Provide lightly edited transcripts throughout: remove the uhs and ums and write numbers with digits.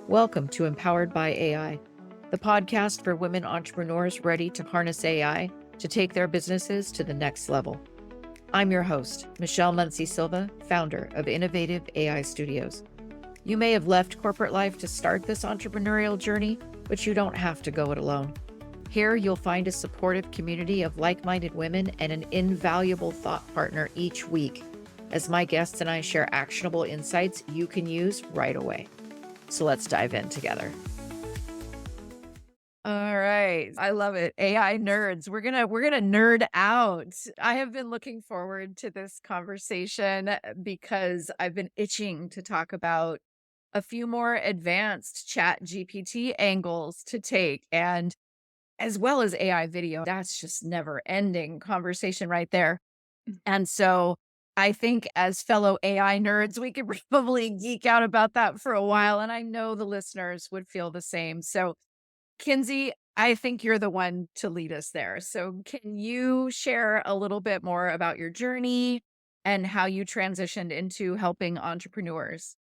Welcome to Empowered by AI, the podcast for women entrepreneurs ready to harness AI to take their businesses to the next level. I'm your host, Michelle Muncie Silva, founder of Innovative AI Studios. You may have left corporate life to start this entrepreneurial journey, but you don't have to go it alone. Here, you'll find a supportive community of like-minded women and an invaluable thought partner each week, as my guests and I share actionable insights you can use right away. So let's dive in together. All right. I love it. AI nerds. We're gonna nerd out. I have been looking forward to this conversation because I've been itching to talk about a few more advanced ChatGPT angles to take, and as well as AI video. That's just never ending conversation right there. And so I think as fellow AI nerds, we could probably geek out about that for a while. And I know the listeners would feel the same. So, Kinsey, I think you're the one to lead us there. So, can you share a little bit more about your journey and how you transitioned into helping entrepreneurs?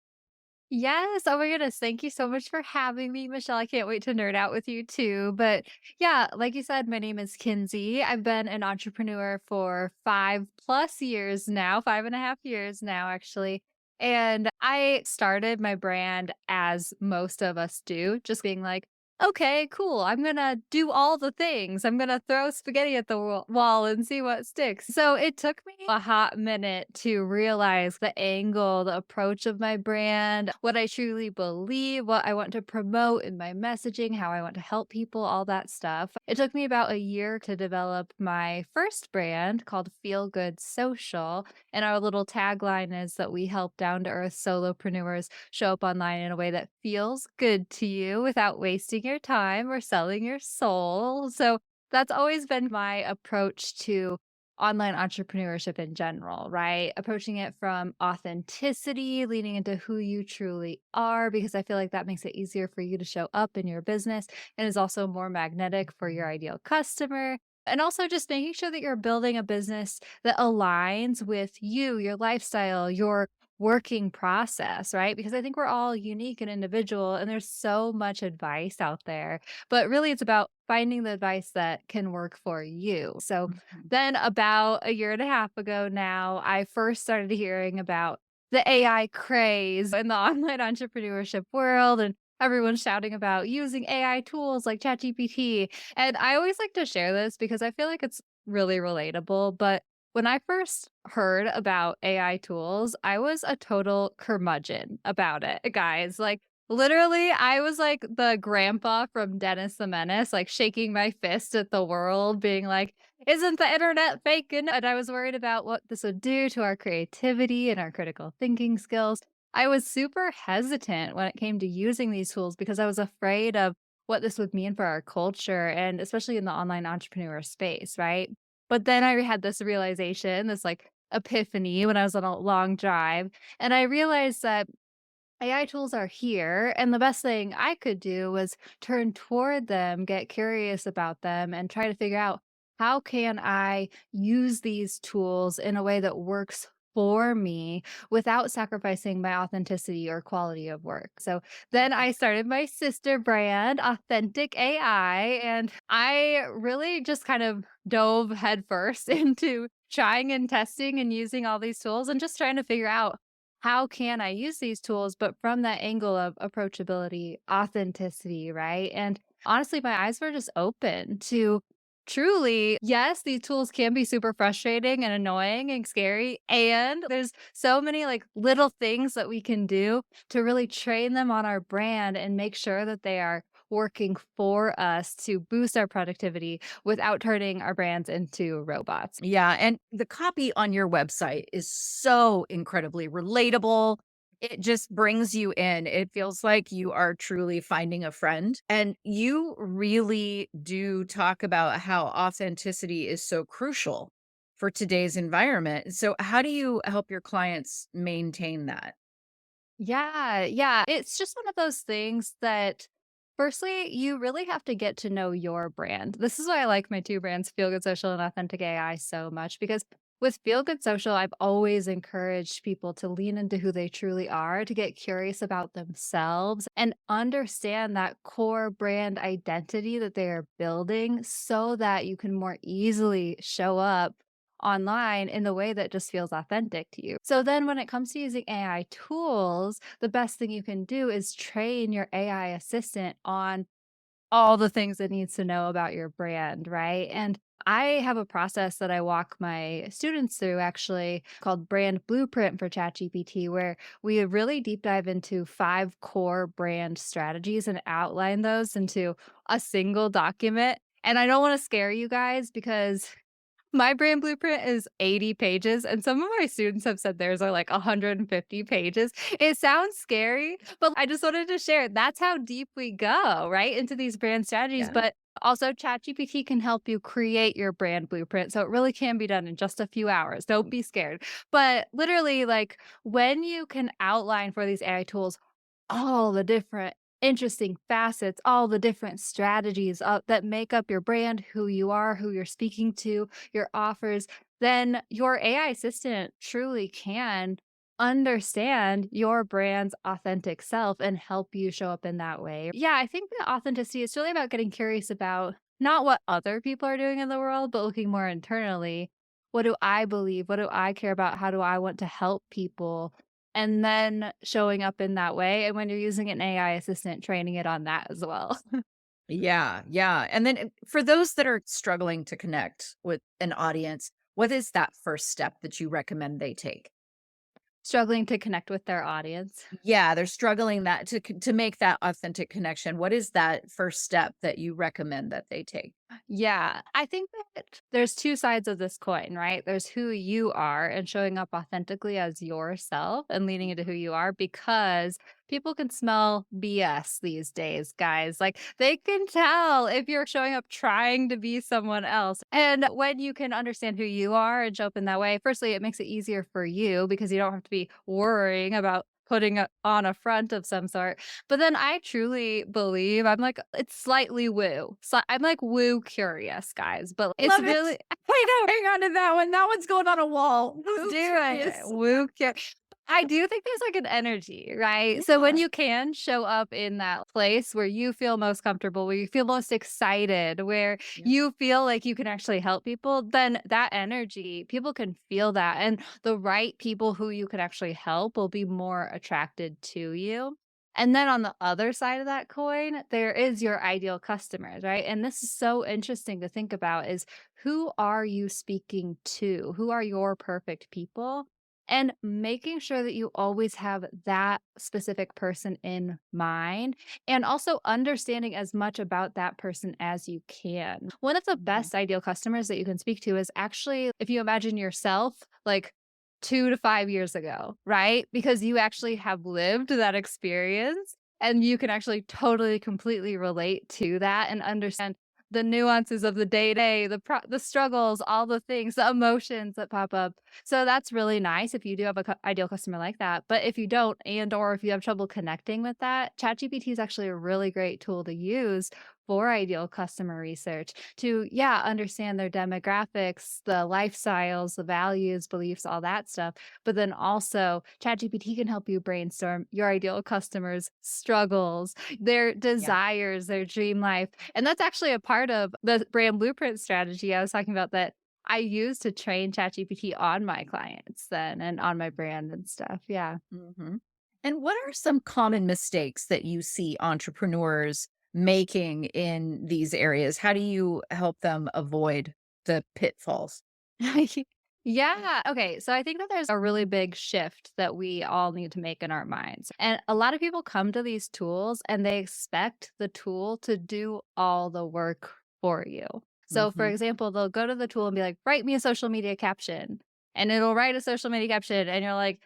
Yes. Oh my goodness. Thank you so much for having me, Michelle. I can't wait to nerd out with you too. But yeah, like you said, my name is Kinsey. I've been an entrepreneur for 5+ years now, 5.5 years now, actually. And I started my brand as most of us do, just being like, okay, cool. I'm going to do all the things. I'm going to throw spaghetti at the wall and see what sticks. So it took me a hot minute to realize the angle, the approach of my brand, what I truly believe, what I want to promote in my messaging, how I want to help people, all that stuff. It took me about a year to develop my first brand called Feel Good Social. And our little tagline is that we help down to earth solopreneurs show up online in a way that feels good to you without wasting your time or selling your soul. So that's always been my approach to online entrepreneurship in general, right? Approaching it from authenticity, leaning into who you truly are, because I feel like that makes it easier for you to show up in your business and is also more magnetic for your ideal customer. And also just making sure that you're building a business that aligns with you, your lifestyle, your working process, right? Because I think we're all unique and individual, and there's so much advice out there. But really, it's about finding the advice that can work for you. So Mhm. then, about a year and a half ago now, I first started hearing about the AI craze in the online entrepreneurship world, and everyone's shouting about using AI tools like ChatGPT. And I always like to share this because I feel like it's really relatable. But when I first heard about AI tools, I was a total curmudgeon about it, guys. Like, literally, I was like the grandpa from Dennis the Menace, like shaking my fist at the world, being like, isn't the internet fake? And I was worried about what this would do to our creativity and our critical thinking skills. I was super hesitant when it came to using these tools because I was afraid of what this would mean for our culture and especially in the online entrepreneur space, right? But then I had this realization, this like epiphany when I was on a long drive, and I realized that AI tools are here, and the best thing I could do was turn toward them, get curious about them, and try to figure out how can I use these tools in a way that works for me without sacrificing my authenticity or quality of work. So then I started my sister brand, Authentic AI, and I really just kind of dove headfirst into trying and testing and using all these tools and just trying to figure out how can I use these tools, but from that angle of approachability, authenticity, right? And honestly, my eyes were just open to truly, yes, these tools can be super frustrating and annoying and scary. And there's so many like little things that we can do to really train them on our brand and make sure that they are working for us to boost our productivity without turning our brands into robots. Yeah, and the copy on your website is so incredibly relatable. It just brings you in. It feels like you are truly finding a friend. And you really do talk about how authenticity is so crucial for today's environment. So, how do you help your clients maintain that? Yeah, yeah. It's just one of those things that, firstly, you really have to get to know your brand. This is why I like my two brands, Feel Good Social and Authentic AI, so much because With Feel Good Social, I've always encouraged people to lean into who they truly are, to get curious about themselves and understand that core brand identity that they are building so that you can more easily show up online in the way that just feels authentic to you. So then when it comes to using AI tools, the best thing you can do is train your AI assistant on all the things it needs to know about your brand, right? And I have a process that I walk my students through actually called Brand Blueprint for ChatGPT, where we really deep dive into 5 core brand strategies and outline those into a single document. And I don't want to scare you guys because my brand blueprint is 80 pages, and some of my students have said theirs are like 150 pages. It sounds scary, but I just wanted to share that's how deep we go, right, into these brand strategies. Yeah. But also, ChatGPT can help you create your brand blueprint. So it really can be done in just a few hours. Don't be scared. But literally, like when you can outline for these AI tools all the different interesting facets, all the different strategies that make up your brand, who you are, who you're speaking to, your offers, then your AI assistant truly can understand your brand's authentic self and help you show up in that way. Yeah, I think that authenticity is really about getting curious about not what other people are doing in the world, but looking more internally. What do I believe? What do I care about? How do I want to help people? And then showing up in that way, and when you're using an AI assistant, training it on that as well. Yeah, yeah. And then for those that are struggling to connect with an audience, what is that first step that you recommend they take? Struggling to connect with their audience. Yeah, they're struggling that to make that authentic connection. What is that first step that you recommend that they take? Yeah, I think that there's 2 sides of this coin, right? There's who you are and showing up authentically as yourself and leaning into who you are because people can smell BS these days, guys. Like they can tell if you're showing up trying to be someone else. And when you can understand who you are and show up in that way, firstly, it makes it easier for you because you don't have to be worrying about putting on a front of some sort. But then I truly believe I'm like, it's slightly woo. So I'm like woo curious, guys, but it's Love it. really I know. Hang on to that one. That one's going on a wall. Woo do it. curious. Woo curious. I do think there's like an energy, right? So when Yeah. you can show up in that place where you feel most comfortable, where you feel most excited, where Yeah. you feel like you can actually help people, then that energy, people can feel that. And the right people who you can actually help will be more attracted to you. And then on the other side of that coin, there is your ideal customers, right? And this is so interesting to think about is who are you speaking to? Who are your perfect people? And making sure that you always have that specific person in mind and also understanding as much about that person as you can. One of the Mhm. best ideal customers that you can speak to is actually if you imagine yourself like 2 to 5 years ago, right? Because you actually have lived that experience and you can actually totally completely relate to that and understand the nuances of the day-to-day, the struggles, all the things, the emotions that pop up. So that's really nice if you do have a ideal customer like that. But if you don't, and or if you have trouble connecting with that, ChatGPT is actually a really great tool to use for ideal customer research to, yeah, understand their demographics, the lifestyles, the values, beliefs, all that stuff. But then also, ChatGPT can help you brainstorm your ideal customers' struggles, their Yeah. desires, their dream life. And that's actually a part of the brand blueprint strategy I was talking about that I use to train ChatGPT on my clients then and on my brand and stuff. Yeah. Mhm. And what are some common mistakes that you see entrepreneurs making in these areas? How do you help them avoid the pitfalls? Yeah. Okay. So I think that there's a really big shift that we all need to make in our minds. And a lot of people come to these tools and they expect the tool to do all the work for you. So, for Mhm. example, they'll go to the tool and be like, write me a social media caption. And it'll write a social media caption. And you're like,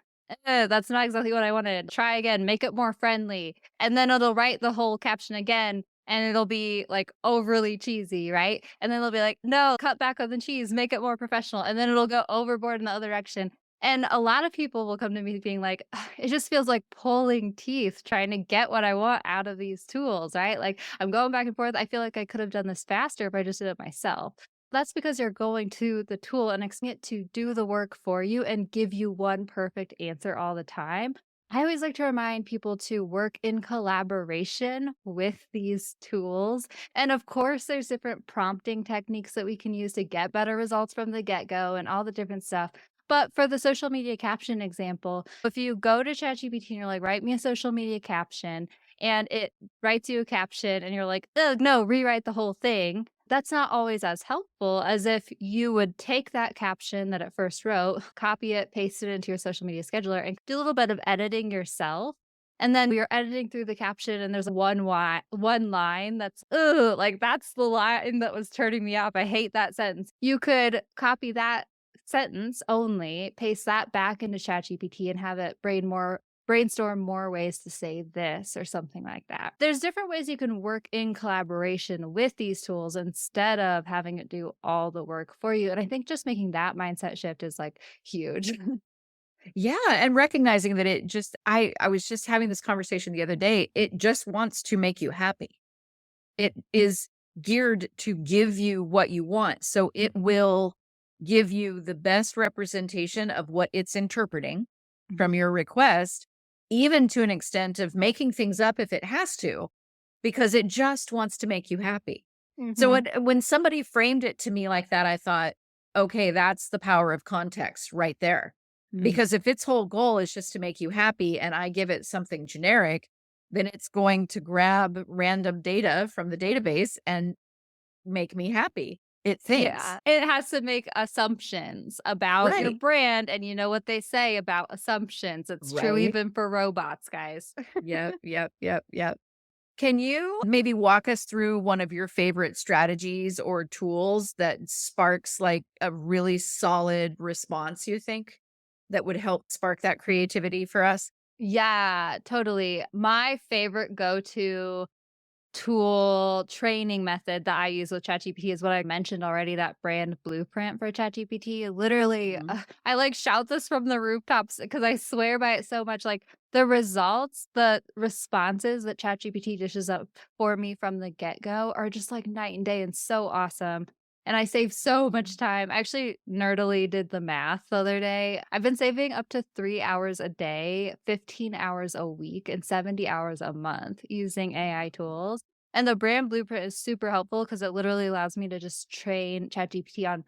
that's not exactly what I wanted. Try again, make it more friendly. And then it'll write the whole caption again and it'll be like overly cheesy, right? And then they'll be like, no, cut back on the cheese, make it more professional. And then it'll go overboard in the other direction. And a lot of people will come to me being like, "Ugh, it just feels like pulling teeth trying to get what I want out of these tools, right? Like I'm going back and forth. I feel like I could have done this faster if I just did it myself. That's because you're going to the tool and expecting it to do the work for you and give you one perfect answer all the time. I always like to remind people to work in collaboration with these tools. And of course, there's different prompting techniques that we can use to get better results from the get go and all the different stuff. But for the social media caption example, if you go to ChatGPT and you're like, write me a social media caption, and it writes you a caption, and you're like, ugh, no, rewrite the whole thing. That's not always as helpful as if you would take that caption that it first wrote, copy it, paste it into your social media scheduler, and do a little bit of editing yourself. And then you're editing through the caption, and there's one line that's, ugh, like that's the line that was turning me off. I hate that sentence. You could copy that sentence only, paste that back into ChatGPT and have it brainstorm more ways to say this or something like that. There's different ways you can work in collaboration with these tools instead of having it do all the work for you. And I think just making that mindset shift is like huge. Yeah, and recognizing that it just I was just having this conversation the other day. It just wants to make you happy. It is geared to give you what you want. So it will give you the best representation of what it's interpreting Mhm. from your request, even to an extent of making things up if it has to, because it just wants to make you happy. So Mhm. when somebody framed it to me like that, I thought, okay, that's the power of context right there. Mhm. Because if its whole goal is just to make you happy and I give it something generic, then it's going to grab random data from the database and make me happy. It thinks. Yeah, it has to make assumptions about your Right. brand, and you know what they say about assumptions. It's true Right. even for robots, guys. Yep. Yep. Yep. Yep. Can you maybe walk us through one of your favorite strategies or tools that sparks like a really solid response, you think, that would help spark that creativity for us? Yeah, totally. My favorite go-to tool training method that I use with ChatGPT is what I mentioned already, that brand blueprint for ChatGPT. Literally, Mhm. I like shout this from the rooftops because I swear by it so much. Like the results, the responses that ChatGPT dishes up for me from the get go are just like night and day and so awesome. And I save so much time. I actually nerdily did the math the other day. I've been saving up to 3 hours a day, 15 hours a week, and 70 hours a month using AI tools. And the brand blueprint is super helpful because it literally allows me to just train ChatGPT on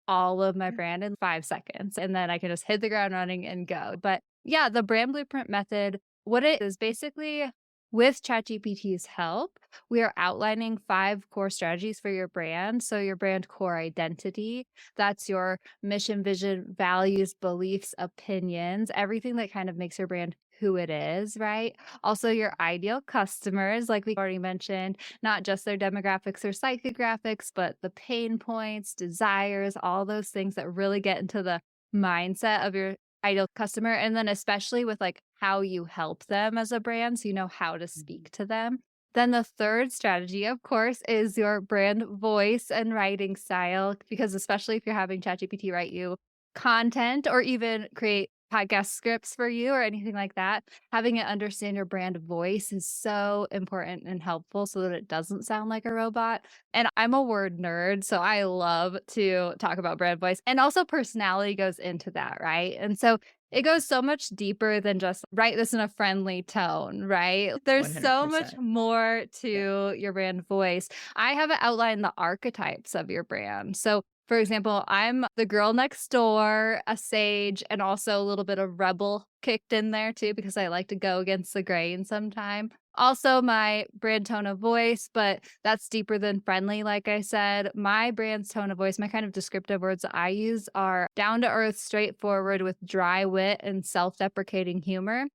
all of my brand in 5 seconds, and then I can just hit the ground running and go. But yeah, the brand blueprint method, what it is basically with ChatGPT's help, we are outlining 5 core strategies for your brand. So your brand core identity, that's your mission, vision, values, beliefs, opinions, everything that kind of makes your brand who it is, right? Also your ideal customers, like we already mentioned, not just their demographics or psychographics, but the pain points, desires, all those things that really get into the mindset of your ideal customer. And then, especially with like how you help them as a brand, so you know how to Mhm. speak to them. Then the third strategy, of course, is your brand voice and writing style, because especially if you're having ChatGPT write you content or even create podcast scripts for you or anything like that, having it understand your brand voice is so important and helpful so that it doesn't sound like a robot. And I'm a word nerd, so I love to talk about brand voice. And also personality goes into that, right? And so it goes so much deeper than just write this in a friendly tone, right? There's so much 100%. more Yeah. to your brand voice. I have it outlined the archetypes of your brand. So for example, I'm the girl next door, a sage, and also a little bit of rebel kicked in there too, because I like to go against the grain sometime. Also, my brand tone of voice, but that's deeper than friendly, like I said. My brand's tone of voice, my kind of descriptive words that I use are down to earth, straightforward with dry wit and self deprecating humor.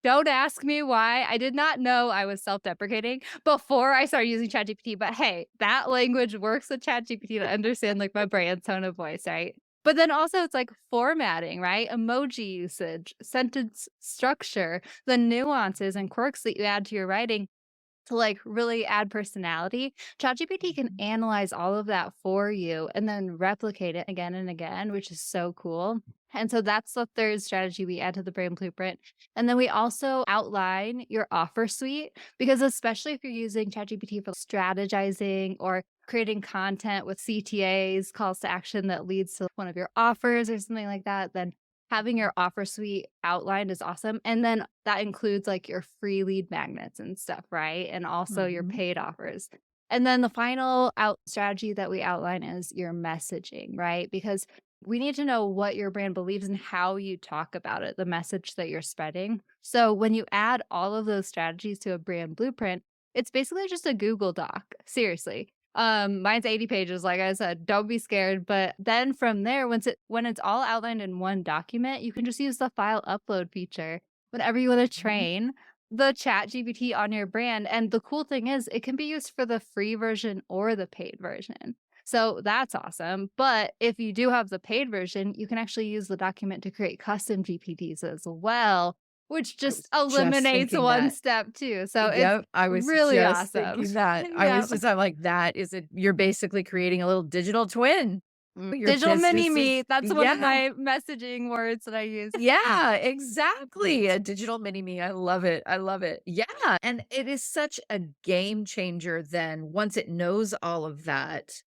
Don't ask me why. I did not know I was self-deprecating before I started using ChatGPT, but hey, that language works with ChatGPT to understand like my brand tone of voice, right? But then also it's like formatting, right? Emoji usage, sentence structure, the nuances and quirks that you add to your writing to like really add personality. ChatGPT can Mhm. analyze all of that for you and then replicate it again and again, which is so cool. And so that's the third strategy we add to the brand blueprint. And then we also outline your offer suite because, especially if you're using ChatGPT for strategizing or creating content with CTAs, calls to action that leads to one of your offers or something like that, then having your offer suite outlined is awesome. And then that includes like your free lead magnets and stuff, right? And also your Mhm. paid offers. And then the final out strategy that we outline is your messaging, right? Because we need to know what your brand believes and how you talk about it, the message that you're spreading. So when you add all of those strategies to a brand blueprint, it's basically just a Google Doc. Seriously. Mine's 80 pages, like I said, don't be scared. But then from there, when it's all outlined in one document, you can just use the file upload feature whenever you want to Mhm. train the chat GPT on your brand. And the cool thing is it can be used for the free version or the paid version. So that's awesome. But if you do have the paid version, you can actually use the document to create custom GPTs as well, which I just was just eliminates thinking one that. step too. So it's Yep, I was really just awesome. thinking that. Yeah. I'm like, that is it, you're basically creating a little digital twin. Your Digital mini business me. is, That's one of yeah. my messaging words that I use. Yeah, exactly. A digital mini me. I love it. I love it. Yeah. And it is such a game changer then once it knows all of that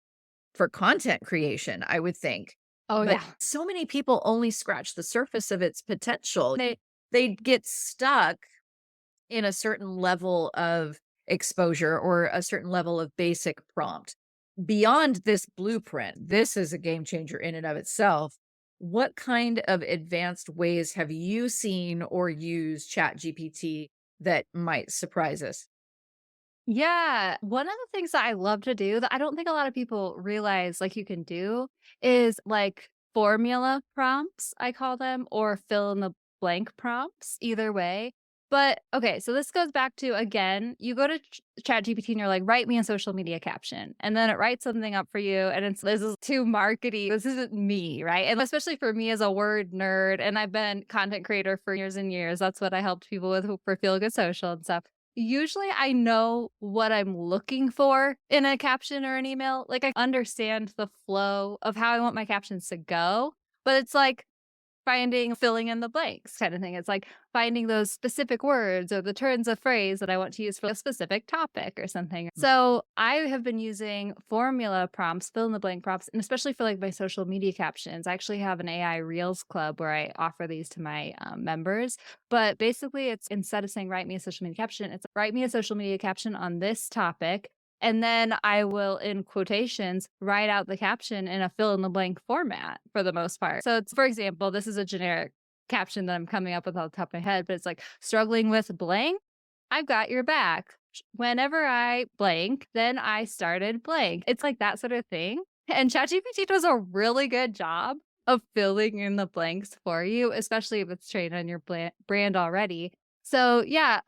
for content creation, I would think. Oh, But yeah. so many people only scratch the surface of its potential. They get stuck in a certain level of exposure or a certain level of basic prompt. Beyond this blueprint, this is a game changer in and of itself. What kind of advanced ways have you seen or used ChatGPT that might surprise us? Yeah. One of the things that I love to do that I don't think a lot of people realize like you can do is like formula prompts, I call them, or fill in the blank prompts, either way. But okay, so this goes back to again, you go to ChatGPT and you're like, write me a social media caption. And then it writes something up for you. And it's this is too markety. This isn't me, right? And especially for me as a word nerd, and I've been content creator for years and years. That's what I helped people with for Feel Good Social and stuff. Usually I know what I'm looking for in a caption or an email. Like I understand the flow of how I want my captions to go, but it's like filling in the blanks kind of thing. It's like finding those specific words or the turns of phrase that I want to use for a specific topic or something. So I have been using formula prompts, fill in the blank prompts, and especially for like my social media captions. I actually have an AI Reels club where I offer these to my members. But basically, it's instead of saying write me a social media caption, it's write me a social media caption on this topic. And then I will, in quotations, write out the caption in a fill in the blank format for the most part. So it's, for example, this is a generic caption that I'm coming up with off the top of my head, but it's like struggling with blank. I've got your back. Whenever I blank, then I started blank. It's like that sort of thing. And ChatGPT does a really good job of filling in the blanks for you, especially if it's trained on your brand already. So yeah,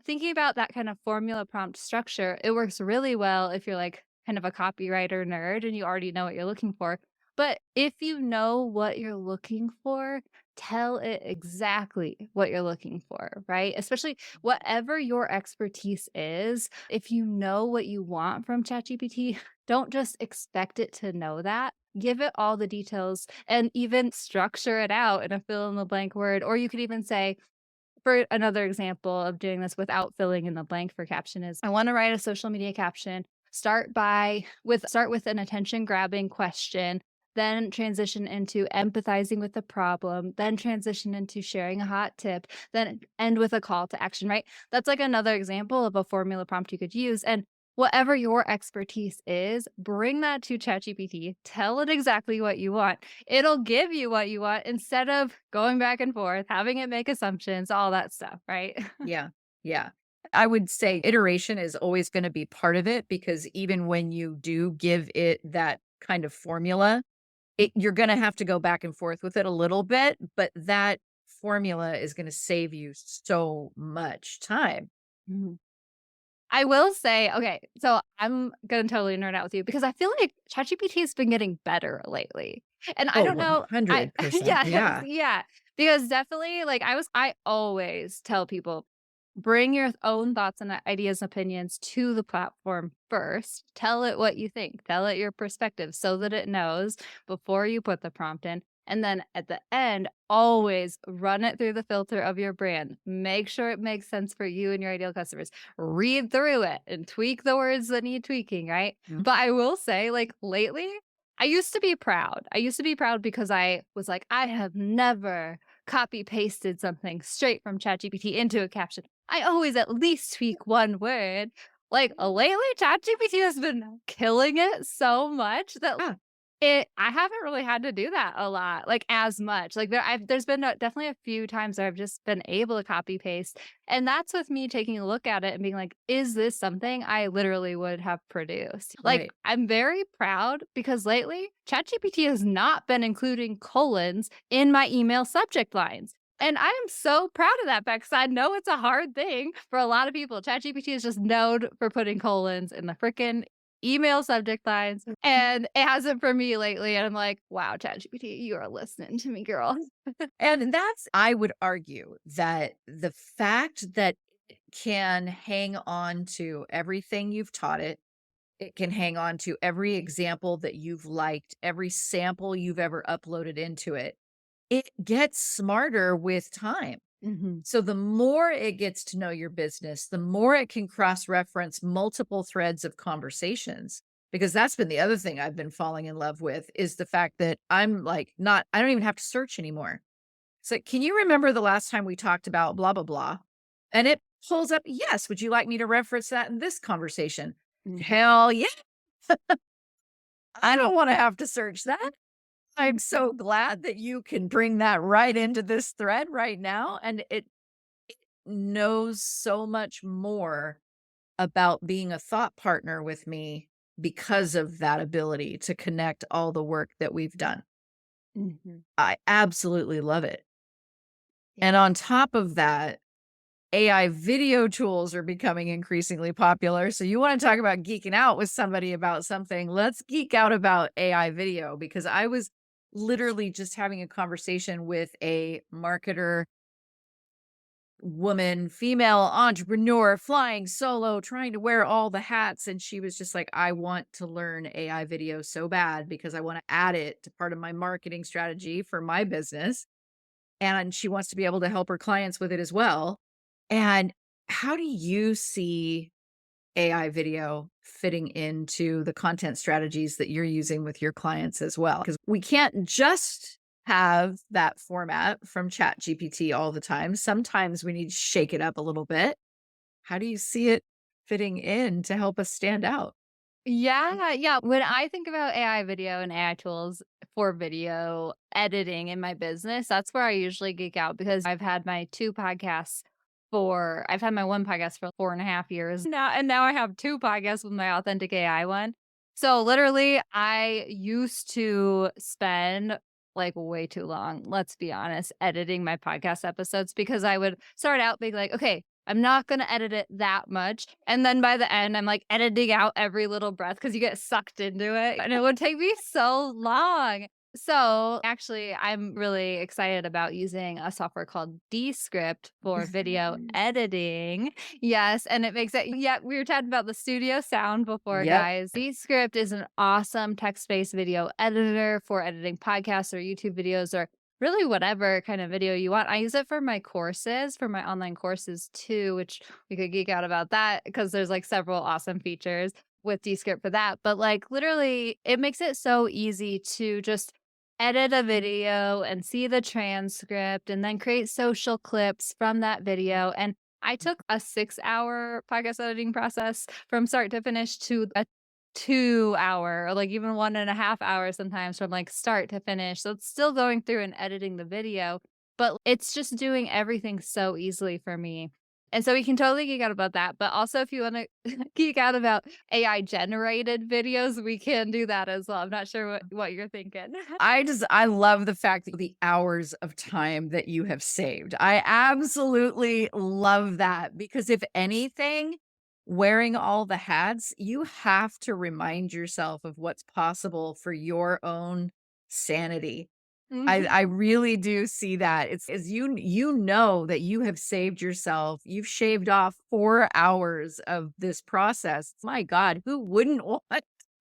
thinking about that kind of formula prompt structure, it works really well if you're like kind of a copywriter nerd and you already know what you're looking for. But if you know what you're looking for, tell it exactly what you're looking for, right? Especially whatever your expertise is, if you know what you want from ChatGPT, don't just expect it to know that. Give it all the details and even structure it out in a fill in the blank word. Or you could even say, for another example of doing this without filling in the blank for caption is I want to write a social media caption. Start with an attention grabbing question, then transition into empathizing with the problem, then transition into sharing a hot tip, then end with a call to action, right? That's like another example of a formula prompt you could use. And whatever your expertise is, bring that to ChatGPT. Tell it exactly what you want. It'll give you what you want instead of going back and forth, having it make assumptions, all that stuff, right? Yeah. Yeah. I would say iteration is always going to be part of it because even when you do give it that kind of formula, you're going to have to go back and forth with it a little bit, but that formula is going to save you so much time. Mhm. I will say, okay, so I'm gonna totally nerd out with you because I feel like ChatGPT has been getting better lately. And I Oh, don't know, I 100%. yeah, Yeah. yeah, because definitely like I always tell people bring your own thoughts and ideas and opinions to the platform first. Tell it what you think. Tell it your perspective so that it knows before you put the prompt in. And then at the end, always run it through the filter of your brand. Make sure it makes sense for you and your ideal customers. Read through it and tweak the words that need tweaking, right? Mhm. But I will say, like lately, I used to be proud. I used to be proud because I was like, I have never copy pasted something straight from ChatGPT into a caption. I always at least tweak one word. Like lately, ChatGPT has been killing it so much that Yeah. I haven't really had to do that a lot, like, as much, like, there's been definitely a few times where I've just been able to copy paste, and that's with me taking a look at it and being like, "Is this something I literally would have produced?" Like, Right. I'm very proud because lately, ChatGPT has not been including colons in my email subject lines, and I am so proud of that fact 'cause I know it's a hard thing for a lot of people. ChatGPT is just known for putting colons in the frickin' email subject lines, and it hasn't for me lately, and I'm like, "Wow, ChatGPT, you are listening to me, girl." And that's I would argue that the fact that it can hang on to everything you've taught it, it can hang on to every example that you've liked, every sample you've ever uploaded into it. It gets smarter with time. Mhm. So the more it gets to know your business, the more it can cross-reference multiple threads of conversations. Because that's been the other thing I've been falling in love with is the fact that I'm like not I don't even have to search anymore. So, can you remember the last time we talked about blah, blah, blah? And it pulls up, yes. Would you like me to reference that in this conversation? Mhm. Hell yeah. I don't want to have to search that. I'm so glad that you can bring that right into this thread right now. And it knows so much more about being a thought partner with me because of that ability to connect all the work that we've done. Mhm. I absolutely love it. Yeah. And on top of that, AI video tools are becoming increasingly popular. So you want to talk about geeking out with somebody about something? Let's geek out about AI video because I was literally just having a conversation with a marketer woman, female entrepreneur, flying solo, trying to wear all the hats. And she was just like, I want to learn AI video so bad because I want to add it to part of my marketing strategy for my business. And she wants to be able to help her clients with it as well. And how do you see AI video fitting into the content strategies that you're using with your clients as well? Because we can't just have that format from ChatGPT all the time. Sometimes we need to shake it up a little bit. How do you see it fitting in to help us stand out? Yeah, yeah. When I think about AI video and AI tools for video editing in my business, that's where I usually geek out because I've had my one podcast for 4.5 years now, and now I have two podcasts with my authentic AI one. So literally, I used to spend like way too long, let's be honest, editing my podcast episodes because I would start out being like, okay, I'm not gonna edit it that much, and then by the end, I'm, like, editing out every little breath because you get sucked into it, and it would take me so long. So, actually, I'm really excited about using a software called Descript for video editing. Yes, and it makes it yeah, we were talking about the studio sound before, Yep. guys. Descript is an awesome text-based video editor for editing podcasts or YouTube videos or really whatever kind of video you want. I use it for my courses, for my online courses too, which we could geek out about that because there's like several awesome features with Descript for that. But like literally, it makes it so easy to just edit a video and see the transcript and then create social clips from that video. And I took a 6 hour podcast editing process from start to finish to a 2 hour or like even 1.5 hours sometimes from like start to finish. So it's still going through and editing the video, but it's just doing everything so easily for me. And so we can totally geek out about that. But also, if you want to geek out about AI generated videos, we can do that as well. I'm not sure what you're thinking. I love the fact that the hours of time that you have saved. I absolutely love that because if anything, wearing all the hats, you have to remind yourself of what's possible for your own sanity. I Mhm. really do see that. It's as you know that you have saved yourself. You've shaved off 4 hours of this process. My God, who wouldn't want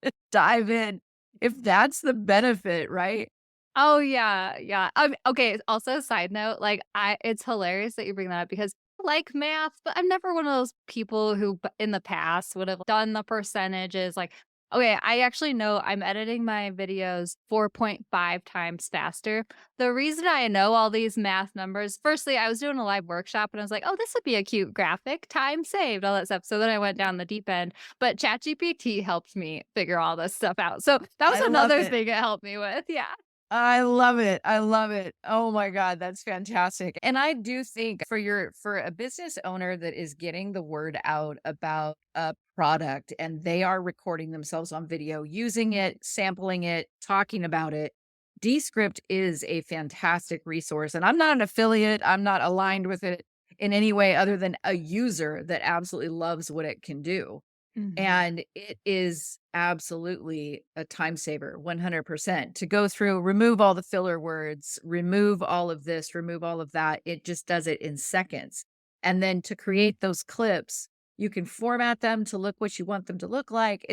to dive in if that's the benefit, right? Oh, yeah, yeah. Okay, also side note, like, it's hilarious that you bring that up because I like math, but I'm never one of those people who in the past would have done the percentages, like, okay, I actually know I'm editing my videos 4.5 times faster. The reason I know all these math numbers, firstly, I was doing a live workshop and I was like, "Oh, this would be a cute graphic, time saved," all that stuff. So then I went down the deep end, but ChatGPT helped me figure all this stuff out. So that was I love another it. thing it helped me with, yeah. I love it. I love it. Oh my God, that's fantastic. And I do think for a business owner that is getting the word out about a product and they are recording themselves on video, using it, sampling it, talking about it, Descript is a fantastic resource. And I'm not an affiliate, I'm not aligned with it in any way other than a user that absolutely loves what it can do. Mhm. And it is absolutely a time saver, 100%. To go through, remove all the filler words, remove all of this, remove all of that. It just does it in seconds. And then to create those clips, you can format them to look what you want them to look like.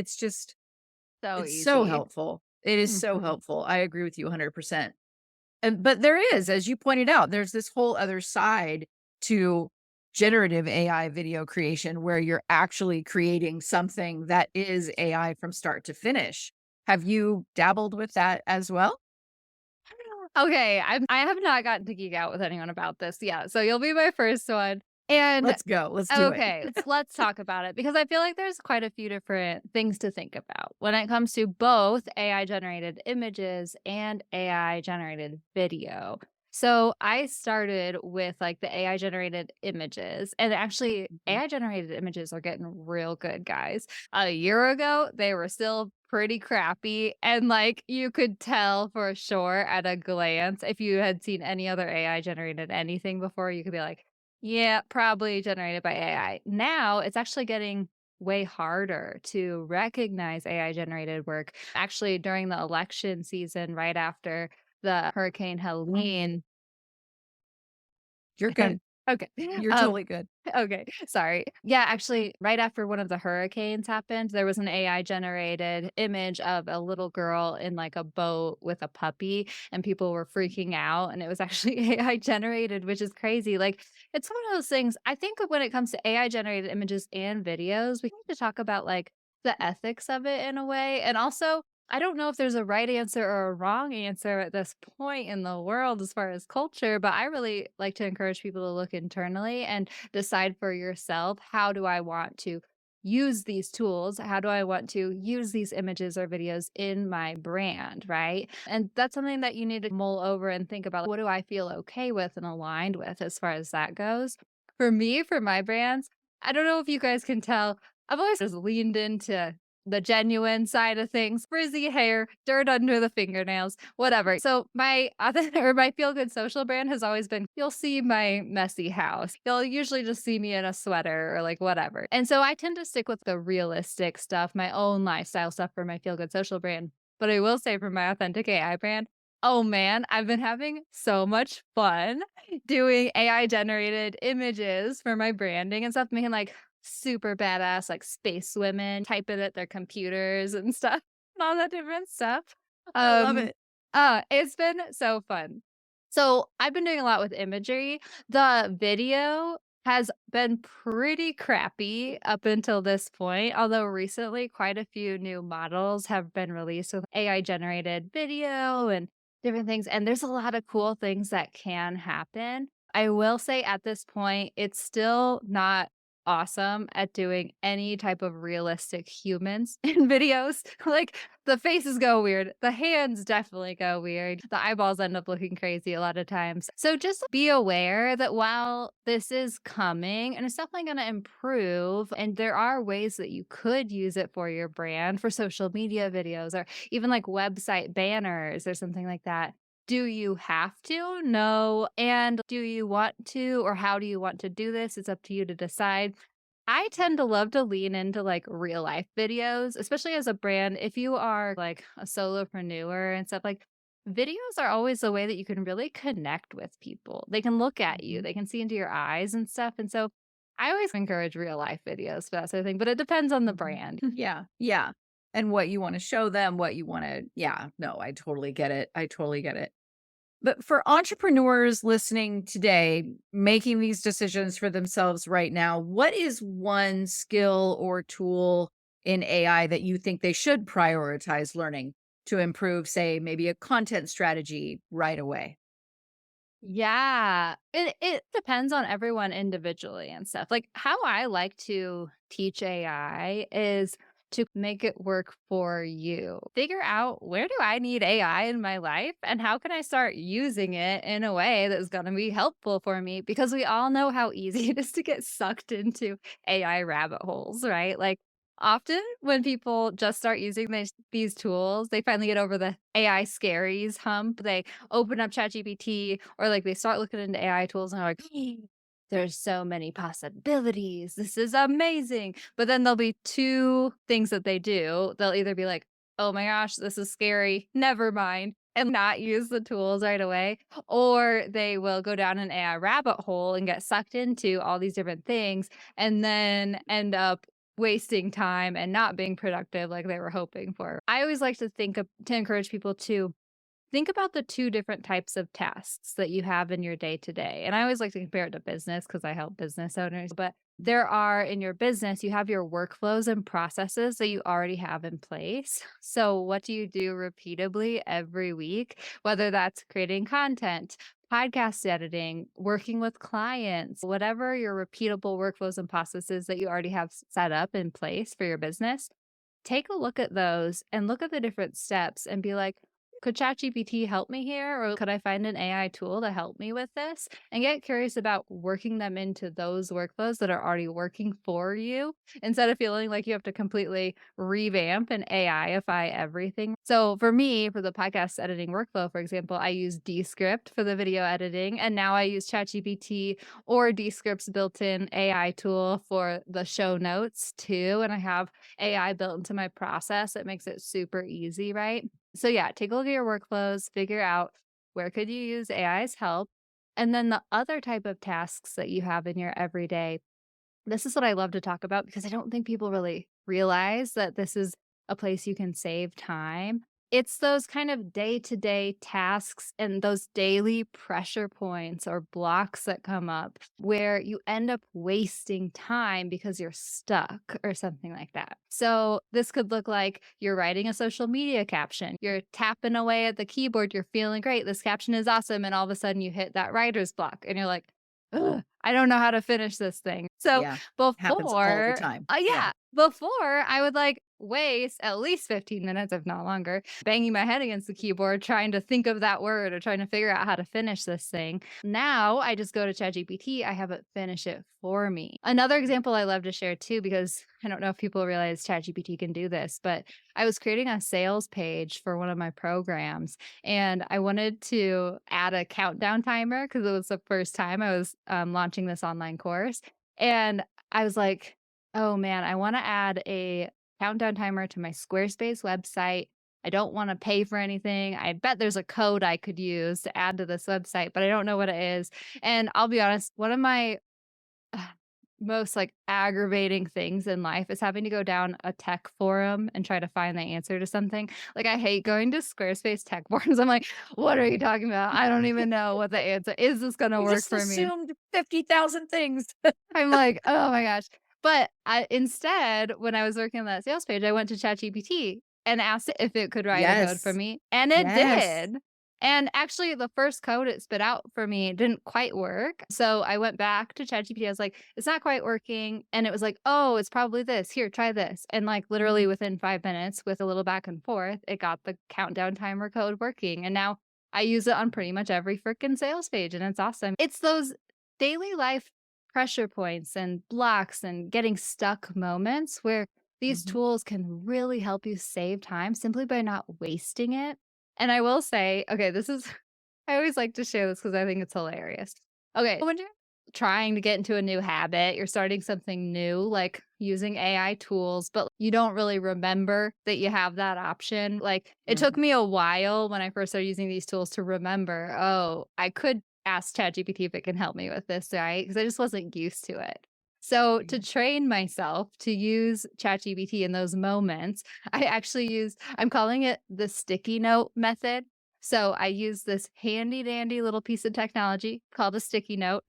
So It's so easy. helpful. It is so Mhm. helpful. I agree with you 100%. And but there is, as you pointed out, there's this whole other side to generative AI video creation where you're actually creating something that is AI from start to finish. Have you dabbled with that as well? Okay, I have not gotten to geek out with anyone about this, yeah, so you'll be my first one, and Let's go. Let's do it. okay, let's talk about it because I feel like there's quite a few different things to think about when it comes to both AI generated images and AI generated video. So I started with like the AI generated images, and actually, Mhm. AI generated images are getting real good, guys. A year ago, they were still pretty crappy, and like you could tell for sure at a glance if you had seen any other AI generated anything before, you could be like, yeah, probably generated by AI. Now it's actually getting way harder to recognize AI generated work. Actually, during the election season, right after the Hurricane Helene. You're good. Okay. You're Um, totally good. Okay, sorry. Yeah, actually, right after one of the hurricanes happened, there was an AI generated image of a little girl in like a boat with a puppy, and people were freaking out. And it was actually AI generated, which is crazy. Like, it's one of those things. I think when it comes to AI generated images and videos, we need to talk about like the ethics of it in a way. And also, I don't know if there's a right answer or a wrong answer at this point in the world as far as culture, but I really like to encourage people to look internally and decide for yourself, how do I want to use these tools? How do I want to use these images or videos in my brand, right? And that's something that you need to mull over and think about. What do I feel okay with and aligned with as far as that goes? For me, for my brands, I don't know if you guys can tell, I've always just leaned into the genuine side of things, frizzy hair, dirt under the fingernails, whatever. So my other or my feel good social brand has always been, you'll see my messy house. You'll usually just see me in a sweater or like whatever. And so I tend to stick with the realistic stuff, my own lifestyle stuff for my feel good social brand. But I will say for my authentic AI brand, oh man, I've been having so much fun doing AI generated images for my branding and stuff, making like super badass, like, space women typing at their computers and stuff, and all that different stuff. I love Um, it. it's been so fun. So, I've been doing a lot with imagery. The video has been pretty crappy up until this point, although recently quite a few new models have been released with AI generated video and different things, and there's a lot of cool things that can happen. I will say at this point, it's still not awesome at doing any type of realistic humans in videos. Like, the faces go weird, the hands definitely go weird, the eyeballs end up looking crazy a lot of times. So just be aware that while this is coming and it's definitely going to improve, and there are ways that you could use it for your brand for social media videos or even like website banners or something like that. Do you have to? No. And do you want to, or how do you want to do this? It's up to you to decide. I tend to love to lean into like real life videos, especially as a brand. If you are like a solopreneur and stuff, like videos are always a way that you can really connect with people. They can look at you, Mhm. they can see into your eyes and stuff. And so I always encourage real life videos for that sort of thing, but it depends on the Mhm. brand. Yeah. Yeah. and what you want to show them, what you want to, yeah, no, I totally get it. I totally get it. But for entrepreneurs listening today, making these decisions for themselves right now, what is one skill or tool in AI that you think they should prioritize learning to improve, say, maybe a content strategy right away? Yeah, it depends on everyone individually and stuff. Like, how I like to teach AI is to make it work for you. Figure out, where do I need AI in my life and how can I start using it in a way that's going to be helpful for me? Because we all know how easy it is to get sucked into AI rabbit holes, right? Like, often when people just start using these tools, they finally get over the AI scaries hump. They open up ChatGPT or like they start looking into AI tools and are like, there's so many possibilities. This is amazing. But then there'll be two things that they do. They'll either be like, oh my gosh, this is scary. Never mind. And not use the tools right away. Or they will go down an AI rabbit hole and get sucked into all these different things and then end up wasting time and not being productive like they were hoping for. I always like to to encourage people to think about the 2 different types of tasks that you have in your day to day. And I always like to compare it to business because I help business owners. But there are in your business, you have your workflows and processes that you already have in place. So, what do you do repeatably every week? Whether that's creating content, podcast editing, working with clients, whatever your repeatable workflows and processes that you already have set up in place for your business, take a look at those and look at the different steps and be like, could ChatGPT help me here? Or could I find an AI tool to help me with this? And get curious about working them into those workflows that are already working for you instead of feeling like you have to completely revamp and AIify everything. So for me, for the podcast editing workflow, for example, I use Descript for the video editing, and now I use ChatGPT or Descript's built-in AI tool for the show notes too. And I have AI built into my process. It makes it super easy, right? So yeah, take a look at your workflows, figure out where could you use AI's help. And then the other type of tasks that you have in your everyday, this is what I love to talk about because I don't think people really realize that this is a place you can save time. It's those kind of day to day tasks and those daily pressure points or blocks that come up where you end up wasting time because you're stuck or something like that. So, this could look like you're writing a social media caption, you're tapping away at the keyboard, you're feeling great, this caption is awesome. And all of a sudden you hit that writer's block and you're like, ugh, I don't know how to finish this thing. So Yeah. Happens all the before time. Yeah. yeah, before I would like waste at least 15 minutes, if not longer, banging my head against the keyboard trying to think of that word or trying to figure out how to finish this thing. Now I just go to ChatGPT, I have it finish it for me. Another example I love to share too, because I don't know if people realize ChatGPT can do this, but I was creating a sales page for one of my programs and I wanted to add a countdown timer because it was the first time I was launching this online course. And I was like, oh man, I want to add a countdown timer to my Squarespace website. I don't want to pay for anything. I bet there's a code I could use to add to this website, but I don't know what it is. And I'll be honest, one of my uh, most like aggravating things in life is having to go down a tech forum and try to find the answer to something. Like I hate going to Squarespace tech forums. I'm like, what are you talking about? I don't even know what the answer is. This going to I work just for me? assumed 50,000 things. I'm like, "Oh my gosh." But I instead, when I was working on that sales page, I went to ChatGPT and asked it if it could write a code for Yes. me, and it Yes. did. And actually, the first code it spit out for me didn't quite work. So I went back to ChatGPT. I was like, "It's not quite working." And it was like, "Oh, it's probably this. Here, try this." And like literally within 5 minutes with a little back and forth, it got the countdown timer code working. And now I use it on pretty much every freaking sales page and it's awesome. It's those daily life pressure points and blocks and getting stuck moments where these Mhm. tools can really help you save time simply by not wasting it. And I will say, okay, this is, I always like to share this because I think it's hilarious. Okay, when you're trying to get into a new habit, you're starting something new, like using AI tools, but you don't really remember that you have that option. Like it took Mhm. me a while when I first started using these tools to remember, oh, I could ask ChatGPT if it can help me with this, right? Because I just wasn't used to it. So to train myself to use ChatGPT in those moments, I'm calling it the sticky note method. So I use this handy dandy little piece of technology called a sticky note.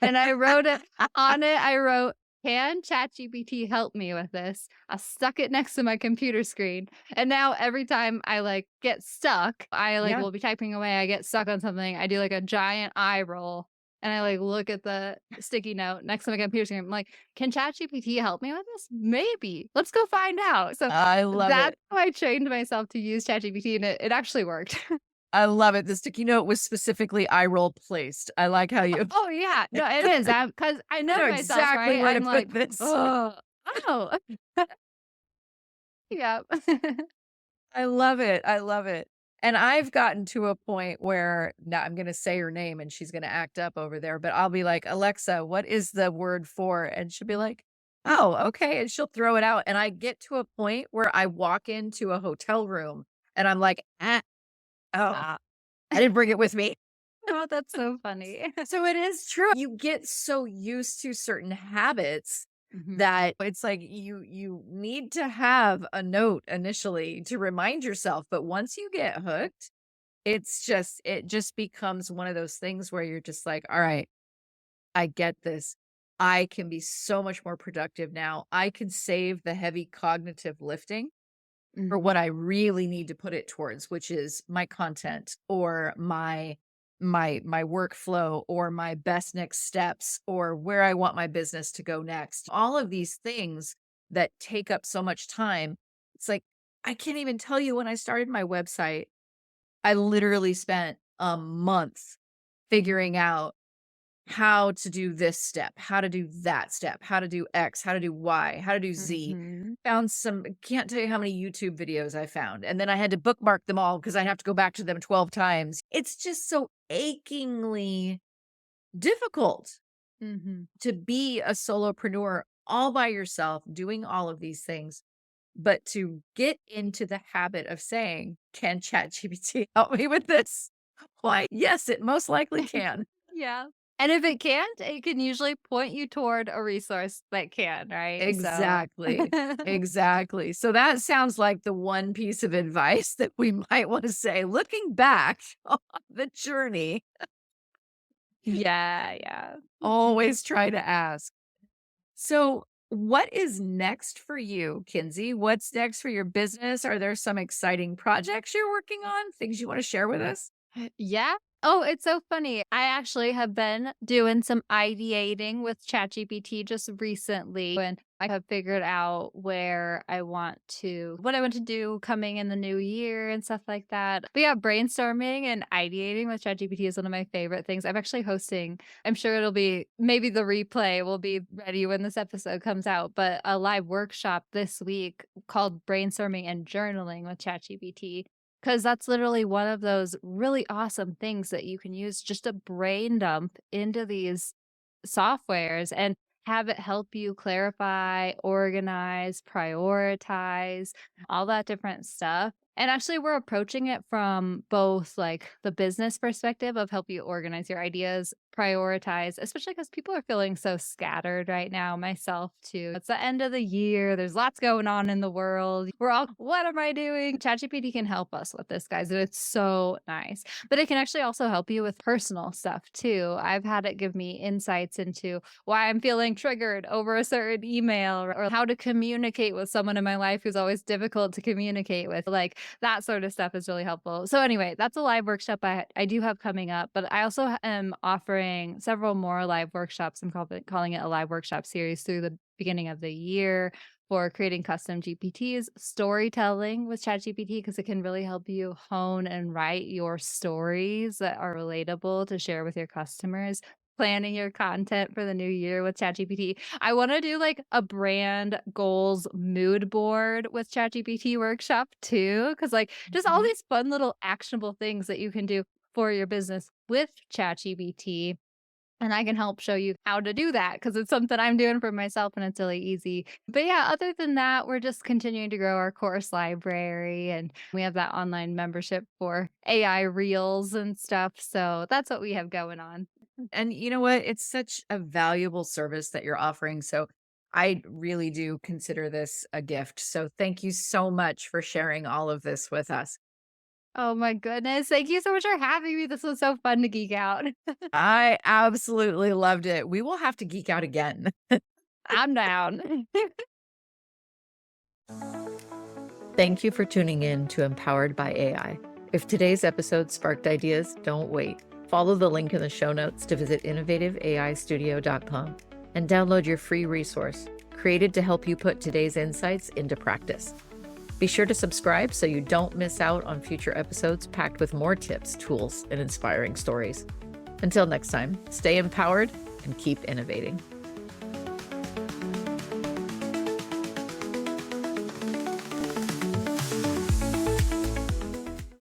And I wrote it on it, I wrote, "Can ChatGPT help me with this?" I stuck it next to my computer screen, and now every time I, get stuck, Yeah. will be typing away, I get stuck on something, I do, a giant eye roll, and I, look at the sticky note next to my computer screen, I'm like, "Can ChatGPT help me with this? Maybe. Let's go find out." So, I love that's it. how I trained myself to use ChatGPT, and it actually worked. I love it. The sticky note was specifically eye roll placed. I like how you Oh, yeah. No, it is, because I I know know myself, exactly right? where to I'm put like, this. "Oh, oh." Yep. I love it. I love it. And I've gotten to a point where now I'm going to say her name and she's going to act up over there, but I'll be like, Alexa, what is the word for? And she'll be like, oh, okay. And she'll throw it out. And I get to a point where I walk into a hotel room and I'm like, oh, Ah. I didn't bring it with me. Oh, that's so funny. So it is true. You get so used to certain habits Mhm. that it's like you need to have a note initially to remind yourself, but once you get hooked, it just becomes one of those things where you're just like, "All right, I get this. I can be so much more productive now. I can save the heavy cognitive lifting for what Mhm. I really need to put it towards, which is my content or my workflow or my best next steps or where I want my business to go next. All of these things that take up so much time. It's like I can't even tell you when I started my website, I literally spent a month figuring Mhm. out how to do this step, how to do that step, how to do X, how to do Y, how to do Z. Mhm. Found some can't tell you how many YouTube videos I found, and then I had to bookmark them all because I have to go back to them 12 times. It's just so achingly difficult Mhm. to be a solopreneur all by yourself doing all of these things, but to get into the habit of saying, "Can ChatGPT help me with this?" Why, yes, it most likely can. Yeah. And if it can't, it can usually point you toward a resource that can, right? So Exactly. Exactly. So that sounds like the one piece of advice that we might want to say looking back on the journey, Yeah, yeah. always try to ask. So, what is next for you, Kinsey? What's next for your business? Are there some exciting projects you're working on? Things you want to share with us? Yeah. Oh, it's so funny. I actually have been doing some ideating with ChatGPT just recently, and I have figured out what I want to do coming in the new year and stuff like that. But yeah, brainstorming and ideating with ChatGPT is one of my favorite things. I'm sure maybe the replay will be ready when this episode comes out, but a live workshop this week called Brainstorming and Journaling with ChatGPT. 'Cause that's literally one of those really awesome things that you can use just a brain dump into these softwares and have it help you clarify, organize, prioritize, all that different stuff. And actually, we're approaching it from both the business perspective of help you organize your ideas, prioritize, especially because people are feeling so scattered right now, myself too. It's the end of the year. There's lots going on in the world. We're all, what am I doing? ChatGPT can help us with this, guys. And it's so nice. But it can actually also help you with personal stuff too. I've had it give me insights into why I'm feeling triggered over a certain email or how to communicate with someone in my life who's always difficult to communicate with. That sort of stuff is really helpful. So anyway, that's a live workshop I do have coming up, but I also am offering several more live workshops. Calling it a live workshop series through the beginning of the year for creating custom GPTs, storytelling with ChatGPT, because it can really help you hone and write your stories that are relatable to share with your customers. Planning your content for the new year with ChatGPT. I want to do a brand goals mood board with ChatGPT workshop too. Cause just all Mhm. these fun little actionable things that you can do for your business with ChatGPT. And I can help show you how to do that because it's something I'm doing for myself and it's really easy. But yeah, other than that, we're just continuing to grow our course library and we have that online membership for AI reels and stuff. So that's what we have going on. And you know what? It's such a valuable service that you're offering. So I really do consider this a gift. So thank you so much for sharing all of this with us. Oh my goodness. Thank you so much for having me. This was so fun to geek out. I absolutely loved it. We will have to geek out again. I'm down. Thank you for tuning in to Empowered by AI. If today's episode sparked ideas, don't wait. Follow the link in the show notes to visit innovativeaistudio.com and download your free resource, created to help you put today's insights into practice. Be sure to subscribe so you don't miss out on future episodes packed with more tips, tools, and inspiring stories. Until next time, stay empowered and keep innovating.